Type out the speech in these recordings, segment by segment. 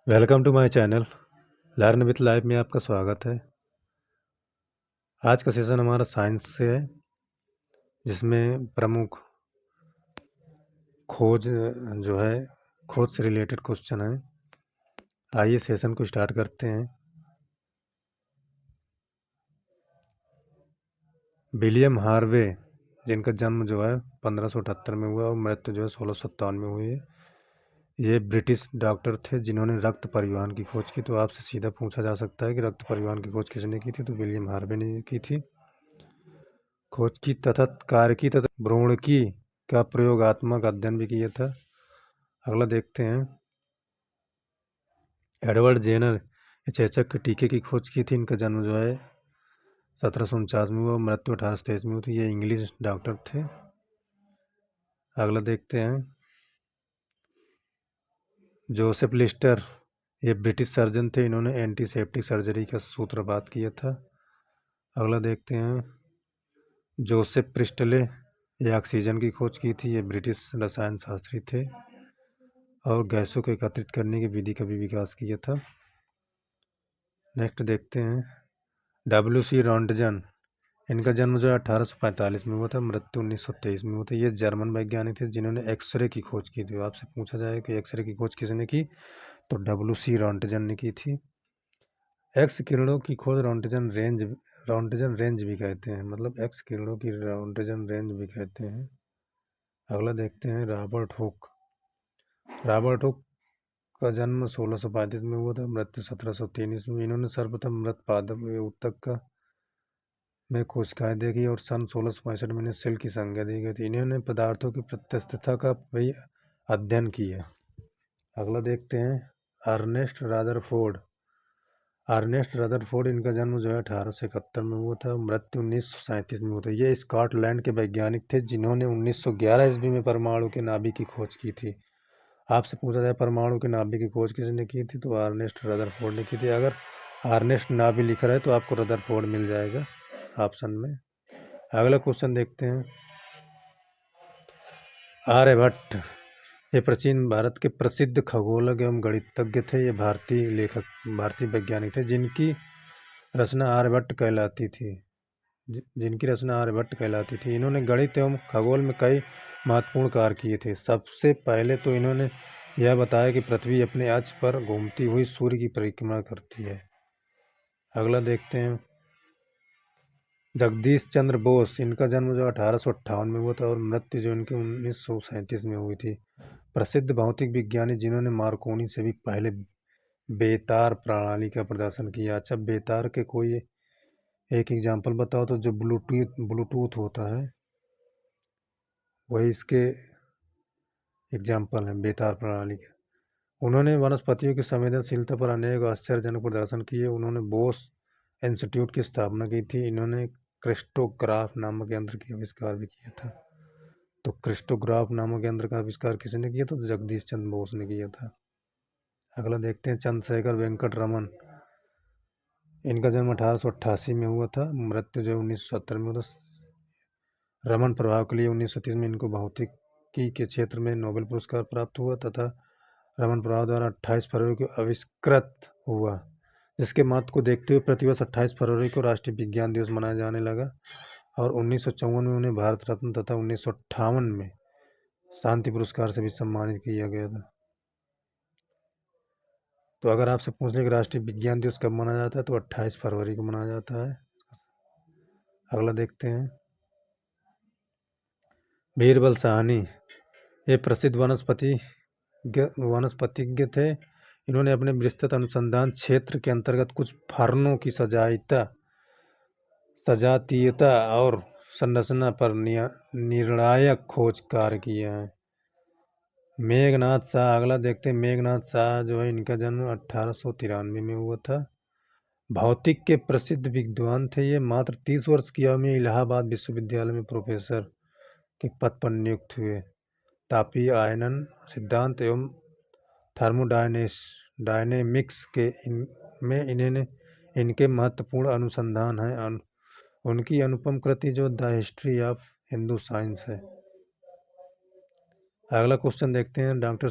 Welcome to my channel learn with life में आपका स्वागत है। आज का सेशन हमारा साइंस से है, जिसमें प्रमुख खोज जो है खोज से रिलेटेड क्वेश्चन है। आइए सेशन को स्टार्ट करते हैं। विलियम हार्वे, जिनका जन्म जो है 1578 में हुआ और मृत्यु जो है 1657 में हुई है। ये ब्रिटिश डॉक्टर थे जिन्होंने रक्त परिवहन की खोज की। तो आपसे सीधा पूछा जा सकता है कि रक्त परिवहन की खोज किसने की थी, तो विलियम हार्वे ने की थी। खोज की तथा कारकी तथा भ्रूणकी का प्रयोगात्मक अध्ययन भी किया था। अगला देखते हैं। एडवर्ड जेनर चेचक के टीके की खोज की थी। इनका जन्म जो है 1749 में हुआ, मृत्यु 1823 में हुई थी। ये इंग्लिश डॉक्टर थे। अगला देखते हैं। जोसेफ लिस्टर, ये ब्रिटिश सर्जन थे। इन्होंने एंटीसेप्टिक सर्जरी का सूत्रपात किया था। अगला देखते हैं। जोसेफ प्रिस्टले, ये ऑक्सीजन की खोज की थी। ये ब्रिटिश रसायन शास्त्री थे और गैसों को एकत्रित करने की विधि का भी विकास किया था। नेक्स्ट देखते हैं। डब्ल्यू.सी. रॉन्टजन, इनका जन्म जो है 1845 में हुआ था, मृत्यु 1923 में हुआ था। ये जर्मन वैज्ञानिक थे जिन्होंने एक्सरे की खोज की थी। आपसे पूछा जाए कि एक्सरे की खोज किसने की, तो डब्ल्यू.सी. रॉन्टजन ने की थी। एक्स किरणों की खोज रॉन्टजन रेंज भी कहते हैं, मतलब एक्स किरणों की रॉन्टजन रेंज भी कहते हैं। अगला देखते हैं। रॉबर्ट हुक का जन्म 1635 में हुआ था, मृत्यु 1703 में। इन्होंने सर्वप्रथम मृत पादप ऊतक का में कोशिकाएं देखी और सन 1665 में इन्हें सेल की संज्ञा दी गई थी। इन्होंने पदार्थों की प्रत्यस्थता का भी अध्ययन किया। अगला देखते हैं। अर्नेस्ट रदरफोर्ड, इनका जन्म जो है 1871 में हुआ था, मृत्यु 1937 में हुआ था। ये स्कॉटलैंड के वैज्ञानिक थे जिन्होंने 1911 ईस्वी में परमाणु के नाभिक की खोज की थी। आपसे पूछा जाए परमाणु के नाभिक की खोज किसने की थी, तो अर्नेस्ट रदरफोर्ड ने की थी। अगर अर्नेस्ट ना भी लिखा रहे तो आपको रदरफोर्ड मिल जाएगा ऑप्शन में। अगला क्वेश्चन देखते हैं। आर्यभट्ट, ये प्राचीन भारत के प्रसिद्ध खगोलज्ञ एवं गणितज्ञ थे। ये भारतीय वैज्ञानिक थे जिनकी रचना आर्यभट्ट कहलाती थी। इन्होंने गणित एवं खगोल में कई महत्वपूर्ण कार्य किए थे। सबसे पहले तो इन्होंने यह बताया कि पृथ्वी अपने अक्ष पर घूमती हुई सूर्य की परिक्रमा करती है। अगला देखते हैं। जगदीश चंद्र बोस, इनका जन्म जो 1858 में हुआ था और मृत्यु जो इनकी 1937 में हुई थी। प्रसिद्ध भौतिक विज्ञानी जिन्होंने मार्कोनी से भी पहले बेतार प्रणाली का प्रदर्शन किया। अच्छा, बेतार के कोई एक एग्जाम्पल बताओ, तो जो ब्लूटूथ होता है वही इसके एग्जाम्पल है बेतार प्रणाली के। उन्होंने वनस्पतियों की संवेदनशीलता पर अनेक आश्चर्यजनक प्रदर्शन किए। उन्होंने बोस इंस्टीट्यूट की स्थापना की थी। इन्होंने क्रिस्टोग्राफ नामक यंत्र का आविष्कार भी किया था। तो क्रिस्टोग्राफ नामक यंत्र का आविष्कार किसने किया, तो जगदीश चंद्र बोस ने किया था। अगला देखते हैं। चंद्रशेखर वेंकट रमन, इनका जन्म 1888 में हुआ था, मृत्यु जो 1970 में हुआ था। रमन प्रभाव के लिए 1930 में इनको भौतिकी के क्षेत्र में नोबेल पुरस्कार प्राप्त हुआ तथा रमन प्रभाव द्वारा 28 फरवरी को आविष्कृत हुआ, जिसके महत्व को देखते हुए प्रतिवर्ष 28 फरवरी को राष्ट्रीय विज्ञान दिवस मनाया जाने लगा। और 1954 में उन्हें भारत रत्न तथा 1958 में शांति पुरस्कार से भी सम्मानित किया गया था। तो अगर आपसे पूछ ले कि राष्ट्रीय विज्ञान दिवस कब मनाया जाता है, तो 28 फरवरी को मनाया जाता है। अगला देखते हैं। बीरबल साहनी, ये प्रसिद्ध वनस्पतिज्ञ थे। इन्होंने अपने विस्तृत अनुसंधान क्षेत्र के अंतर्गत कुछ फर्नों की सजातीयता और संरचना पर निर्णायक खोज कार्य किए हैं। मेघनाथ शाह, अगला देखते हैं। मेघनाथ शाह जो है, इनका जन्म 1893 में हुआ था। भौतिक के प्रसिद्ध विद्वान थे। ये मात्र 30 वर्ष की आयु में इलाहाबाद विश्वविद्यालय में प्रोफेसर के पद पर नियुक्त हुए। तापीय आयनन सिद्धांत एवं थर्मोडायनेमिक्स में इनके महत्वपूर्ण अनुसंधान हैं। उनकी अनुपम कृति जो the history of Hindu science है। अगला क्वेश्चन देखते हैं। डॉक्टर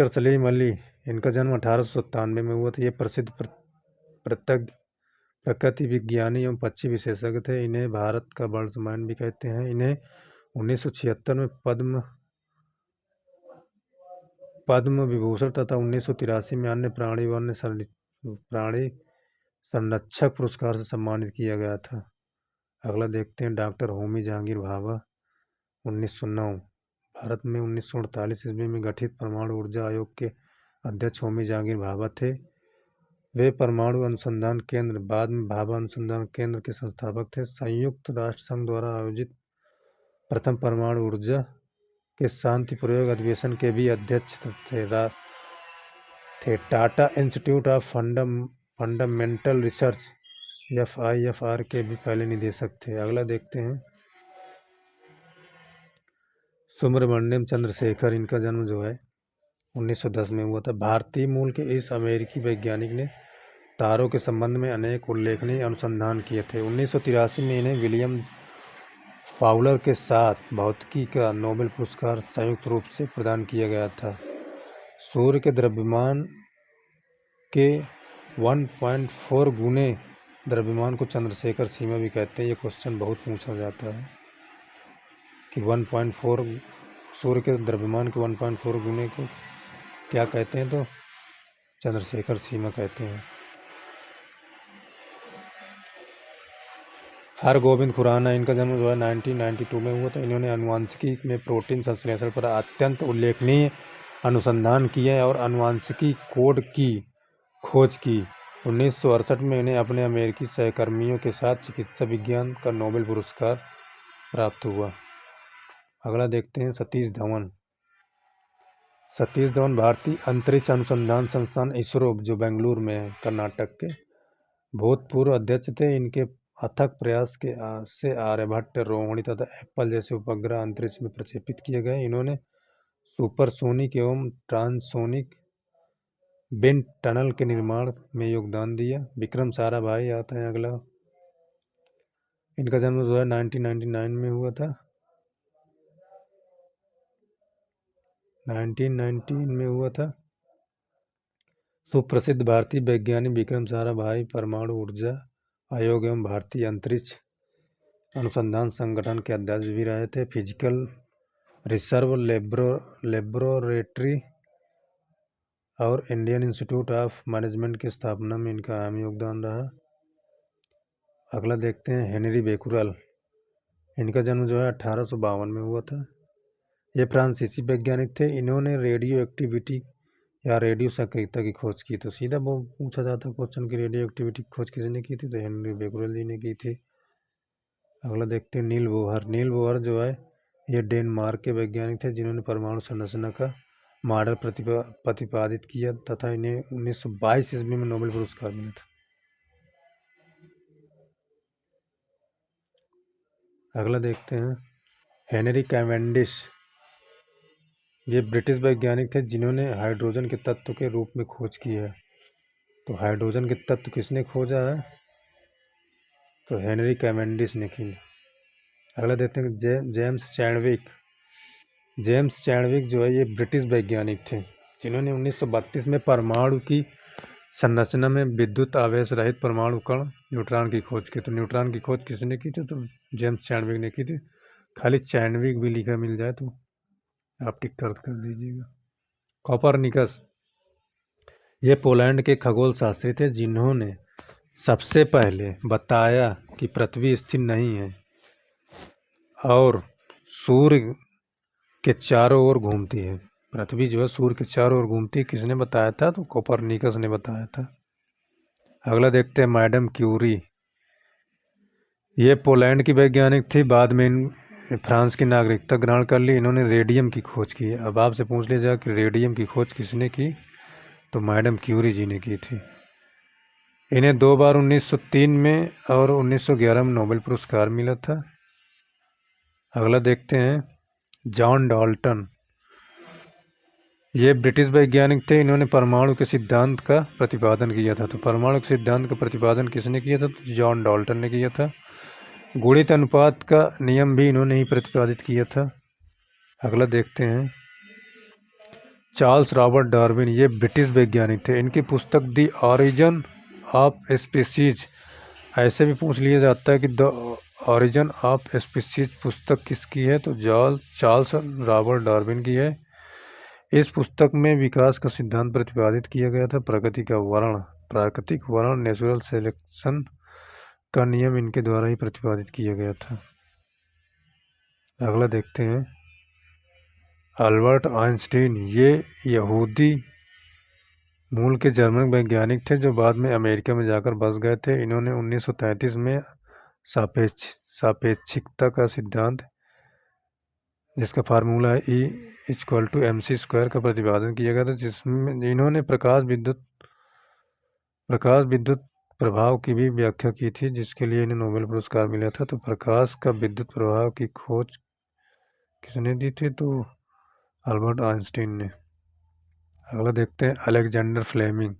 सलीम अली, इनका जन्म 1897 में हुआ था। ये प्रसिद्ध प्रकृति विज्ञानी एवं पक्षी विशेषज्ञ थे। इन्हें भारत का बर्ड्समैन भी कहते हैं। इन्हें 1976 में पद्म विभूषण तथा 1983 में अन्य प्राणी संरक्षक पुरस्कार से सम्मानित किया गया था। अगला देखते हैं डॉक्टर होमी जहांगीर भाभा 1909। भारत में 1948 ईस्वी में गठित परमाणु ऊर्जा आयोग के अध्यक्ष होमी जहांगीर भाभा थे। वे परमाणु अनुसंधान केंद्र, बाद में भाभा अनुसंधान केंद्र के संस्थापक थे। संयुक्त राष्ट्र संघ द्वारा आयोजित प्रथम परमाणु ऊर्जा के शांति प्रयोग अधिवेशन के भी अध्यक्ष थे। Tata institute of fundamental research FIFR के भी पहले निदेशक थे। अगला देखते हैं सुब्रमण्यम चंद्रशेखर। इनका जन्म जो है 1910 में हुआ था। भारतीय मूल के इस अमेरिकी वैज्ञानिक ने तारों के संबंध में अनेक उल्लेखनीय अनुसंधान किए थे। 1983 में इन्हें विलियम फाउलर के साथ भौतिकी का नोबेल पुरस्कार संयुक्त रूप से प्रदान किया गया था। सूर्य के द्रव्यमान के 1.4 गुने द्रव्यमान को चंद्रशेखर सीमा भी कहते हैं। ये क्वेश्चन बहुत पूछा जाता है कि 1.4 सूर्य के द्रव्यमान के 1.4 गुने को क्या कहते हैं, तो चंद्रशेखर सीमा कहते हैं। हरगोविंद खुराना। इनका जन्म जो है 1992 में हुआ था। इन्होंने आनुवंशिकी में प्रोटीन संश्लेषण पर अत्यंत उल्लेखनीय अनुसंधान किए और आनुवंशिकी कोड की खोज की। 1968 में इन्हें अपने अमेरिकी सहकर्मियों के साथ चिकित्सा विज्ञान का नोबेल पुरस्कार प्राप्त हुआ। अगला देखते हैं सतीश धवन। सतीश धवन भारतीय अंतरिक्ष अनुसंधान संस्थान इसरो जो बेंगलुरु में है, कर्नाटक के, भूतपूर्व अध्यक्ष थे। इनके अथक प्रयास से आर्यभट्ट, रोहिणी तथा एप्पल जैसे उपग्रह अंतरिक्ष में प्रक्षेपित किए गए। इन्होंने सुपरसोनिक एवं ट्रांससोनिक विंड टनल के निर्माण में योगदान दिया। विक्रम साराभाई आता है अगला। इनका जन्म जो है 1999 में हुआ था। 1919 में हुआ था। सुप्रसिद्ध भारतीय वैज्ञानिक विक्रम साराभाई परमाणु ऊर्जा आयोग एवं भारतीय अंतरिक्ष अनुसंधान संगठन के अध्यक्ष भी रहे थे। फिजिकल रिसर्व लेबोरेटरी और इंडियन इंस्टीट्यूट ऑफ मैनेजमेंट की स्थापना में इनका अहम योगदान रहा। अगला देखते हैं हेनरी बेकुरल। इनका जन्म जो है 1852 में हुआ था। ये फ्रांसीसी वैज्ञानिक थे। इन्होंने रेडियो एक्टिविटी या रेडियो सक्रियता की खोज की। तो सीधा वो पूछा जाता क्वेश्चन की रेडियो एक्टिविटी की खोज किसने की थी, तो हेनरी बेकुरल जी ने की थी। अगला देखते हैं नील बोहर। नील बोहर जो है ये डेनमार्क के वैज्ञानिक थे जिन्होंने परमाणु संरचना का मॉडल प्रतिपादित किया तथा इन्हें 1922 ईस्वी में नोबेल पुरस्कार मिला था। अगला देखते हैं हेनरी कैवेंडिश। ये ब्रिटिश वैज्ञानिक थे जिन्होंने हाइड्रोजन के तत्व के रूप में खोज की है। तो हाइड्रोजन के तत्व किसने खोजा है, तो हेनरी कैवेंडिश ने की। अगला देखते हैं जेम्स चैडविक। जेम्स चैडविक जो है ये ब्रिटिश वैज्ञानिक थे जिन्होंने 1932 में परमाणु की संरचना में विद्युत आवेश रहित परमाणु कण न्यूट्रॉन की खोज की। तो न्यूट्रॉन की खोज किसने की थी, तो जेम्स चैडविक ने की थी। खाली चैडविक भी लिखा मिल जाए तो आप टिक कर दीजिएगा। कोपरनिकस। ये पोलैंड के खगोल शास्त्री थे जिन्होंने सबसे पहले बताया कि पृथ्वी स्थिर नहीं है और सूर्य के चारों ओर घूमती है। पृथ्वी जो है सूर्य के चारों ओर घूमती है, किसने बताया था, तो कोपरनिकस ने बताया था। अगला देखते हैं मैडम क्यूरी। ये पोलैंड की वैज्ञानिक थी, बाद में फ्रांस की नागरिकता ग्रहण कर ली। इन्होंने रेडियम की खोज की। अब आपसे पूछ लिया जाए कि रेडियम की खोज किसने की, तो मैडम क्यूरी जी ने की थी। इन्हें 2 बार 1903 में और 1911 में नोबेल पुरस्कार मिला था। अगला देखते हैं जॉन डाल्टन। ये ब्रिटिश वैज्ञानिक थे। इन्होंने परमाणु के सिद्धांत का प्रतिपादन किया था। तो परमाणु के सिद्धांत का प्रतिपादन किसने किया था, तो जॉन डाल्टन ने किया था। गुणित अनुपात का नियम भी इन्होंने ही प्रतिपादित किया था। अगला देखते हैं चार्ल्स रॉबर्ट डार्विन ये ब्रिटिश वैज्ञानिक थे। इनकी पुस्तक द ऑरिजिन ऑफ स्पीसीज, ऐसे भी पूछ लिया जाता है कि द ऑरिजिन ऑफ स्पीसीज पुस्तक किसकी है, तो चार्ल्स रॉबर्ट डार्विन की है। इस पुस्तक में विकास का सिद्धांत प्रतिपादित किया गया था। प्राकृतिक वर्ण नेचुरल सिलेक्शन का नियम इनके द्वारा ही प्रतिपादित किया गया था। अगला देखते हैं, अल्बर्ट आइंस्टीन ये यहूदी मूल के जर्मन वैज्ञानिक थे जो बाद में अमेरिका में जाकर बस गए थे। इन्होंने 1933 में सापेक्षिकता का सिद्धांत, जिसका फार्मूला है E=mc² का प्रतिपादन किया गया था, जिसमें इन्होंने प्रकाश विद्युत प्रभाव की भी व्याख्या की थी, जिसके लिए इन्हें नोबेल पुरस्कार मिला था। तो प्रकाश का विद्युत प्रभाव की खोज किसने दी थी, तो अल्बर्ट आइंस्टीन ने। अगला देखते हैं, अलेक्जेंडर फ्लेमिंग।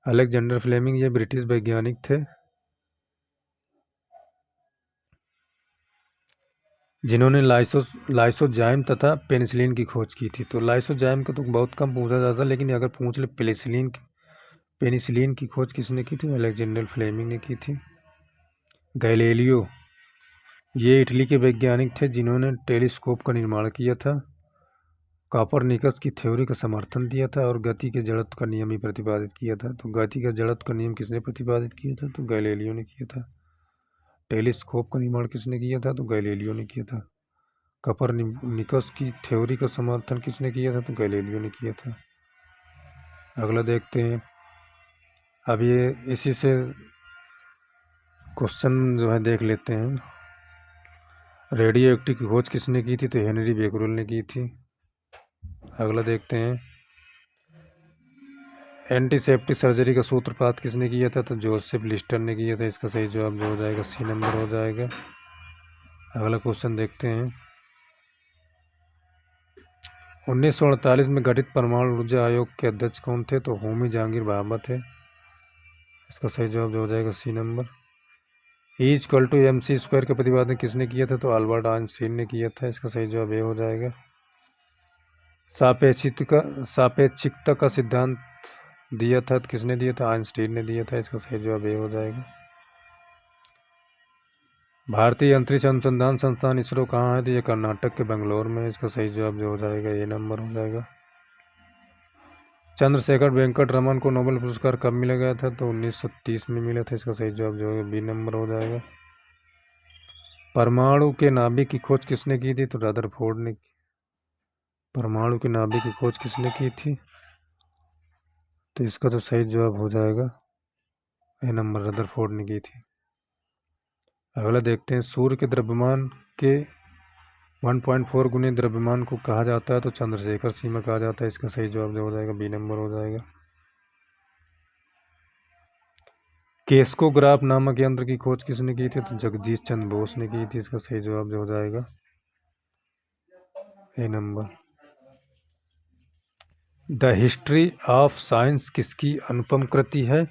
अलेक्जेंडर फ्लेमिंग ये ब्रिटिश वैज्ञानिक थे जिन्होंने लाइसोजाइम तथा पेनिसिलिन की खोज की थी। तो लाइसोजाइम का तो बहुत कम पूछा जाता है, लेकिन अगर पूछ ले पेनिसिलिन की खोज किसने की थी, अलेक्जेंडर फ्लेमिंग ने की थी। गैलीलियो ये इटली के वैज्ञानिक थे जिन्होंने टेलीस्कोप का निर्माण किया था। कॉपरनिकस की थ्योरी का समर्थन दिया था और गति के जड़त्व का नियम ही प्रतिपादित किया था। तो गति का जड़त्व का नियम किसने प्रतिपादित किया था, तो गैलीलियो ने किया था। टेलीस्कोप का निर्माण किसने किया था, तो गैलीलियो ने किया था। कॉपरनिकस की थ्योरी का समर्थन किसने किया था, तो गैलीलियो ने किया था। अगला देखते हैं, अब ये इसी से क्वेश्चन जो है देख लेते हैं। रेडियो एक्टिव की खोज किसने की थी, तो हेनरी बेकरल ने की थी। अगला देखते हैं, एंटीसेप्टिक सर्जरी का सूत्रपात किसने किया था, तो जोसेफ लिस्टर ने किया था। इसका सही जवाब जो हो जाएगा सी नंबर हो जाएगा। अगला क्वेश्चन देखते हैं, 1948 में गठित परमाणु ऊर्जा आयोग के अध्यक्ष कौन थे, तो होमी जहांगीर भाभा थे। इसका सही जवाब जो हो जाएगा सी नंबर। E=mc² का प्रतिपादन किसने किया था, तो अल्बर्ट आइंस्टीन ने किया था। इसका सही जवाब ए हो जाएगा। सापेक्षिकता का सिद्धांत दिया था, तो किसने दिया था, आइंस्टीन ने दिया था। इसका सही जवाब ए हो जाएगा। भारतीय अंतरिक्ष अनुसंधान संस्थान इसरो कहाँ है, तो ये कर्नाटक के बेंगलोर में। इसका सही जवाब जो हो जाएगा ए नंबर हो जाएगा। चंद्रशेखर वेंकट रमन को नोबेल पुरस्कार कब मिला गया था, तो 1930 में मिला था। इसका सही जवाब जो है बी नंबर हो जाएगा। परमाणु के नाभिक की खोज किसने की थी, तो रदरफोर्ड ने। परमाणु के नाभिक की खोज किसने की थी, तो इसका तो सही जवाब हो जाएगा ए नंबर, रदरफोर्ड ने की थी। अगला देखते हैं, सूर्य के द्रव्यमान के 1.4 गुने द्रव्यमान को कहा जाता है, तो चंद्रशेखर सीमा कहा जाता है। इसका सही जवाब जो हो जाएगा बी नंबर हो जाएगा। केस्कोग्राफ नामक यंत्र की खोज किसने की थी, तो जगदीश चंद्र बोस ने की थी। इसका सही जवाब जो हो जाएगा A number. The history of science किसकी अनुपम कृति है,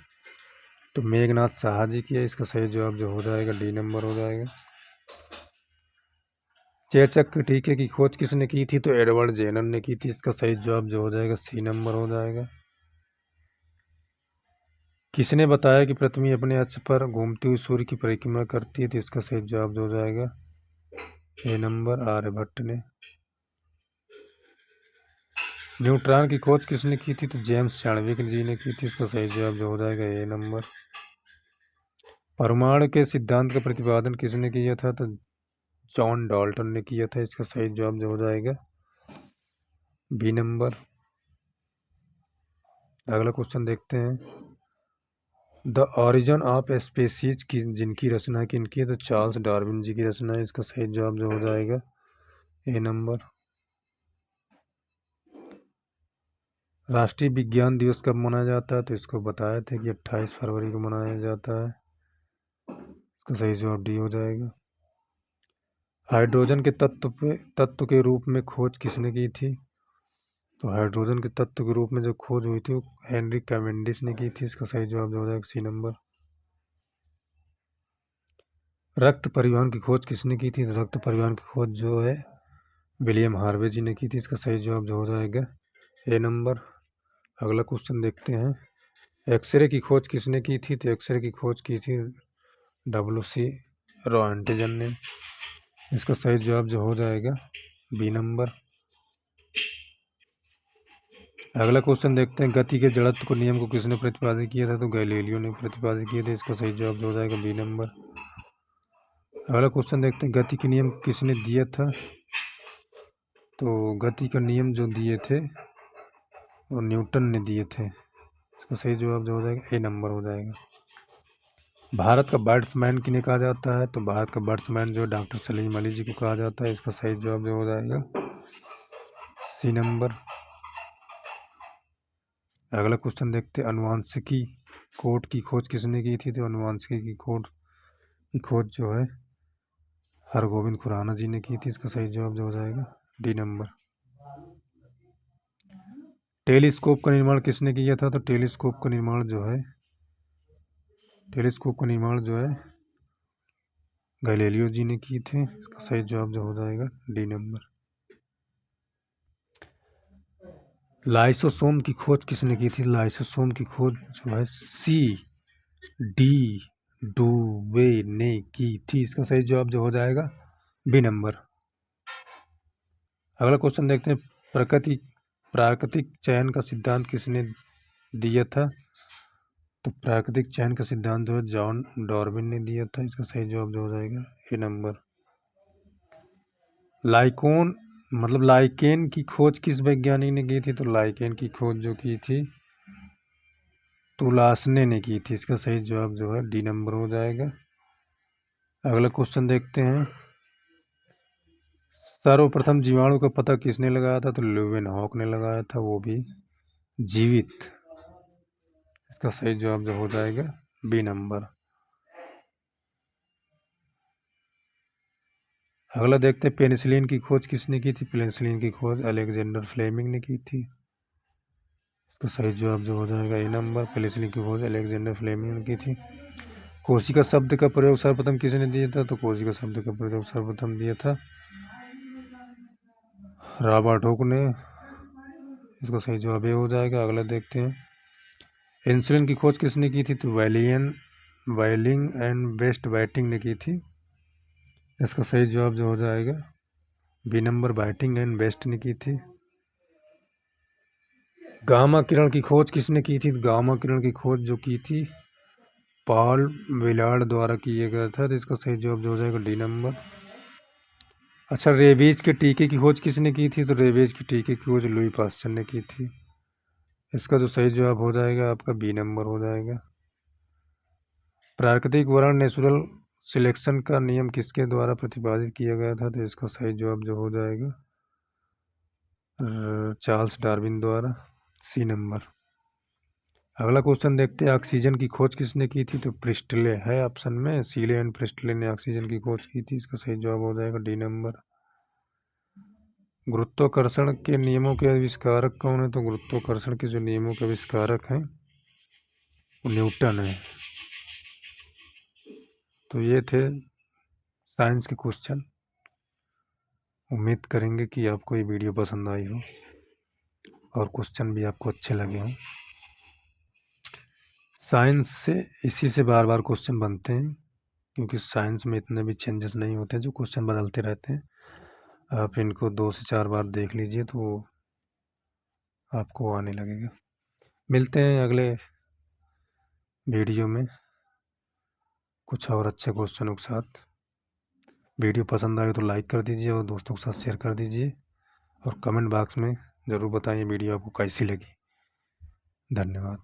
तो मेघनाथ साहा जी की है। इसका सही जवाब जो हो जाएगा डी नंबर हो जाएगा। चेचक के टीके की खोज किसने की थी, तो एडवर्ड जेनर ने की थी। इसका सही जवाब जो हो जाएगा सी नंबर हो जाएगा। किसने बताया कि पृथ्वी अपने अक्ष पर घूमते हुए सूर्य की परिक्रमा करती है, तो इसका सही जवाब जो हो जाएगा ए नंबर, आर्यभट्ट ने। न्यूट्रॉन की खोज किसने की थी, तो जेम्स चाणविक जी ने की थी। इसका सही जवाब जो हो जाएगा ए नंबर। परमाणु के सिद्धांत का प्रतिपादन किसने किया था, तो जॉन डाल्टन ने किया था। इसका सही जवाब जो हो जाएगा बी नंबर। अगला क्वेश्चन देखते हैं, द ऑरिजिन ऑफ स्पीसीज की जिनकी रचना किनकी है, तो चार्ल्स डार्विन जी की रचना है। इसका सही जवाब जो हो जाएगा ए नंबर। राष्ट्रीय विज्ञान दिवस कब मनाया जाता है, तो इसको बताया था कि 28 फरवरी को मनाया जाता है। इसका सही जवाब डी हो जाएगा। हाइड्रोजन के तत्व के रूप में खोज किसने की थी, तो हाइड्रोजन के तत्व के रूप में जो खोज हुई थी वो हेनरी कैवेंडिश ने की थी। इसका सही जवाब जो हो जाएगा सी नंबर। रक्त परिवहन की खोज किसने की थी, तो रक्त परिवहन की खोज जो है विलियम हार्वे जी ने की थी। इसका सही जवाब जो हो जाएगा ए नंबर। अगला क्वेश्चन देखते हैं, एक्सरे की खोज किसने की थी? तो एक्सरे की खोज की थी WC रॉन्टिजन ने। इसका सही जवाब जो हो जाएगा बी नंबर। अगला क्वेश्चन देखते हैं, गति के जड़त्व को नियम को किसने प्रतिपादित किया था? तो गैलीलियो ने प्रतिपादित किया था। इसका सही जवाब जो हो जाएगा बी नंबर। अगला क्वेश्चन देखते हैं, गति के नियम किसने दिया था? तो गति का नियम जो दिए थे वो न्यूटन ने दिए थे। इसका सही जवाब जो हो जाएगा ए नंबर हो जाएगा। भारत का बैट्समैन किन्हें कहा जाता है? तो भारत का बैट्समैन जो डॉक्टर सलीम अली जी को कहा जाता है। इसका सही जवाब जो हो जाएगा सी नंबर। अगला क्वेश्चन देखते हैं, अनुवांशिकी कोड की खोज किसने की थी? तो अनुवांशिकी की कोड की खोज जो है हरगोविंद खुराना जी ने की थी। इसका सही जवाब जो हो जाएगा डी नंबर। टेलीस्कोप का निर्माण किसने किया था? तो टेलीस्कोप का निर्माण जो है गैलीलियो जी ने की थे। इसका सही जवाब जो हो जाएगा डी नंबर। लाइसोसोम की खोज किसने की थी? लाइसोसोम की खोज जो है डी डुवे ने की थी। इसका सही जवाब जो हो जाएगा बी नंबर। अगला क्वेश्चन देखते हैं, प्राकृतिक चयन का सिद्धांत किसने दिया था? तो प्राकृतिक चयन का सिद्धांत जो है जॉन डार्विन ने दिया था। इसका सही जवाब जो हो जाएगा ए नंबर। लाइकेन की खोज किस वैज्ञानिक ने की थी? तो लाइकेन की खोज जो की थी तुलासने ने की थी। इसका सही जवाब जो है डी नंबर हो जाएगा। अगला क्वेश्चन देखते हैं, सर्वप्रथम जीवाणु का पता किसने लगाया था? तो ल्यूवेनहॉक ने लगाया था, वो भी जीवित। इसका सही जवाब जो हो जाएगा बी नंबर। अगला देखते हैं, पेनिसिलिन की खोज किसने की थी? पेनिसिलिन की खोज अलेक्जेंडर फ्लेमिंग ने की थी। इसका सही जवाब जो हो जाएगा ए नंबर। पेनिसिलिन की खोज अलेक्जेंडर फ्लेमिंग ने की थी। कोशिका शब्द का प्रयोग सर्वप्रथम किसने दिया था? तो कोशिका शब्द का प्रयोग सर्वप्रथम दिया था रॉबर्ट हुक ने। इसका सही जवाब ये हो जाएगा। अगला देखते हैं, इंसुलिन की खोज किसने की थी? तो वायलिंग एंड बेस्ट बैटिंग ने की थी। इसका सही जवाब जो हो जाएगा B number, batting and best ने की थी। गामा किरण की खोज किसने की थी? गामा किरण की खोज जो की थी पॉल विलार्ड द्वारा किया गया था। तो इसका सही जवाब जो हो जाएगा डी नंबर। अच्छा, रेबीज के टीके की खोज किसने की थी? तो रेबीज के टीके की खोज लुई पास्चर ने की थी। इसका जो सही जवाब हो जाएगा आपका बी नंबर हो जाएगा। प्राकृतिक वर्ण नेचुरल सिलेक्शन का नियम किसके द्वारा प्रतिपादित किया गया था? तो इसका सही जवाब जो हो जाएगा चार्ल्स डार्विन द्वारा, सी नंबर। अगला क्वेश्चन देखते हैं, ऑक्सीजन की खोज किसने की थी? तो प्रिस्टले है ऑप्शन में, सीले एंड प्रिस्टले ने ऑक्सीजन की खोज की थी। इसका सही जवाब हो जाएगा डी नंबर। गुरुत्वाकर्षण के नियमों के आविष्कारक कौन है? तो गुरुत्वाकर्षण के जो नियमों के आविष्कारक हैं वो न्यूटन है। तो ये थे साइंस के क्वेश्चन। उम्मीद करेंगे कि आपको ये वीडियो पसंद आई हो और क्वेश्चन भी आपको अच्छे लगे हों। साइंस से इसी से बार बार क्वेश्चन बनते हैं, क्योंकि साइंस में इतने भी चेंजेस नहीं होते, जो क्वेश्चन बदलते रहते हैं। आप इनको 2 से 4 बार देख लीजिए तो आपको आने लगेगा। मिलते हैं अगले वीडियो में कुछ और अच्छे क्वेश्चनों के साथ। वीडियो पसंद आए तो लाइक कर दीजिए और दोस्तों के साथ शेयर कर दीजिए, और कमेंट बॉक्स में ज़रूर बताइए वीडियो आपको कैसी लगी। धन्यवाद।